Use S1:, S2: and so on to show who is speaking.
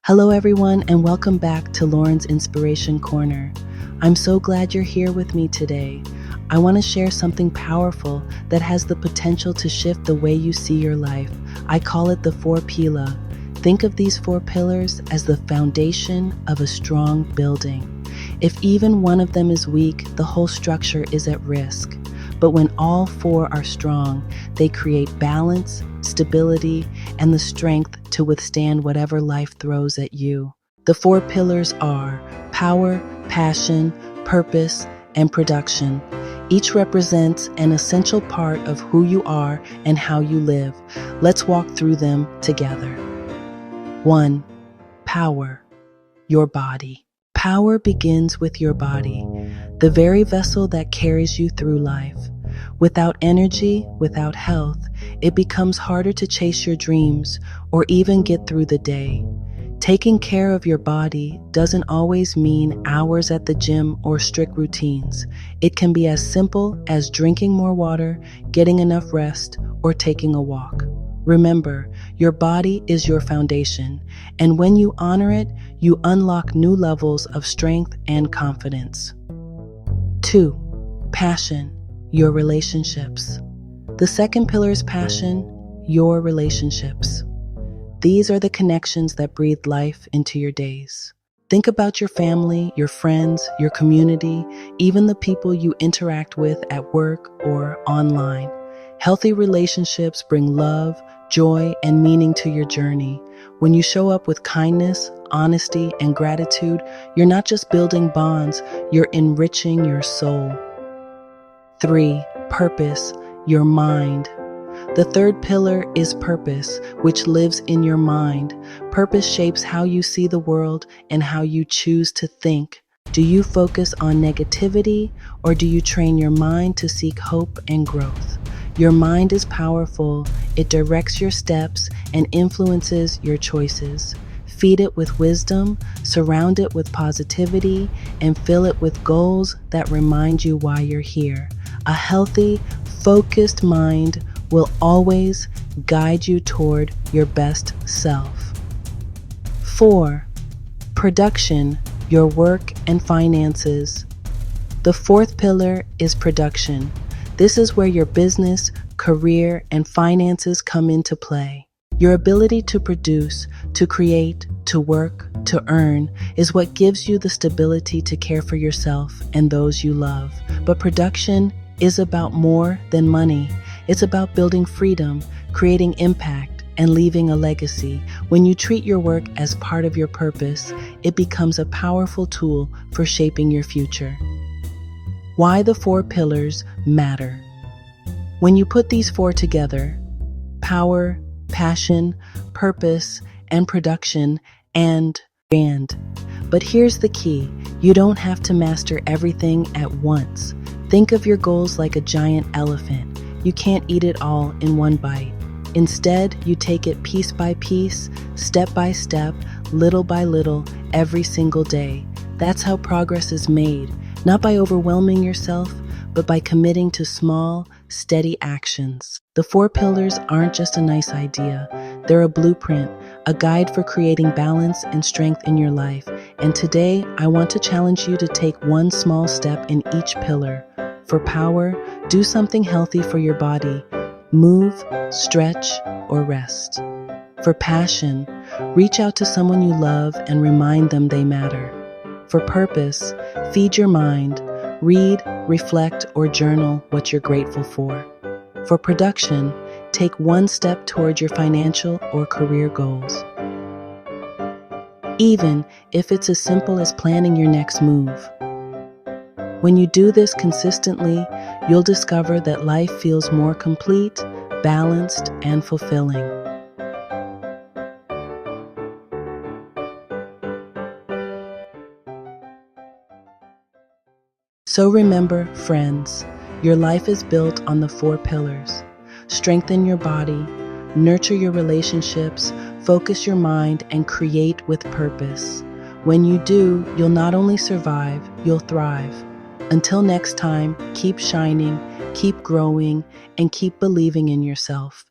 S1: Hello everyone and welcome back to Lauren's Inspiration Corner. I'm so glad you're here with me today. I want to share something powerful that has the potential to shift the way you see your life. I call it the 4 Pila. Think of these 4 pillars as the foundation of a strong building. If even one of them is weak, the whole structure is at risk. But when all 4 are strong, they create balance, stability, and the strength to withstand whatever life throws at you. The 4 pillars are power, passion, purpose, and production. Each represents an essential part of who you are and how you live. Let's walk through them together. 1. Power. Your body. Power begins with your body, the very vessel that carries you through life. Without energy, without health, it becomes harder to chase your dreams or even get through the day. Taking care of your body doesn't always mean hours at the gym or strict routines. It can be as simple as drinking more water, getting enough rest, or taking a walk. Remember, your body is your foundation, and when you honor it, you unlock new levels of strength and confidence. 2. Passion. Your relationships. The second pillar is passion, your relationships. These are the connections that breathe life into your days. Think about your family, your friends, your community, even the people you interact with at work or online. Healthy relationships bring love, joy, and meaning to your journey. When you show up with kindness, honesty, and gratitude, you're not just building bonds, you're enriching your soul. 3. Purpose, your mind. The third pillar is purpose, which lives in your mind. Purpose shapes how you see the world and how you choose to think. Do you focus on negativity, or do you train your mind to seek hope and growth? Your mind is powerful. It directs your steps and influences your choices. Feed it with wisdom, surround it with positivity, and fill it with goals that remind you why you're here. A healthy, focused mind will always guide you toward your best self. 4. Production, your work and finances. The 4th pillar is production. This is where your business, career, and finances come into play. Your ability to produce, to create, to work, to earn is what gives you the stability to care for yourself and those you love. But production is about more than money. It's about building freedom, creating impact, and leaving a legacy. When you treat your work as part of your purpose, it becomes a powerful tool for shaping your future. Why the 4 pillars matter. When you put these 4 together, power, passion, purpose, and production, and brand. But here's the key. You don't have to master everything at once. Think of your goals like a giant elephant. You can't eat it all in one bite. Instead, you take it piece by piece, step by step, little by little, every single day. That's how progress is made, not by overwhelming yourself, but by committing to small, steady actions. The 4 pillars aren't just a nice idea. They're a blueprint, a guide for creating balance and strength in your life. And today, I want to challenge you to take one small step in each pillar. For power, do something healthy for your body. Move, stretch, or rest. For passion, reach out to someone you love and remind them they matter. For purpose, feed your mind. Read, reflect, or journal what you're grateful for. For production, take one step toward your financial or career goals. Even if it's as simple as planning your next move. When you do this consistently, you'll discover that life feels more complete, balanced, and fulfilling. So remember, friends, your life is built on the 4 pillars. Strengthen your body, nurture your relationships, focus your mind, and create with purpose. When you do, you'll not only survive, you'll thrive. Until next time, keep shining, keep growing, and keep believing in yourself.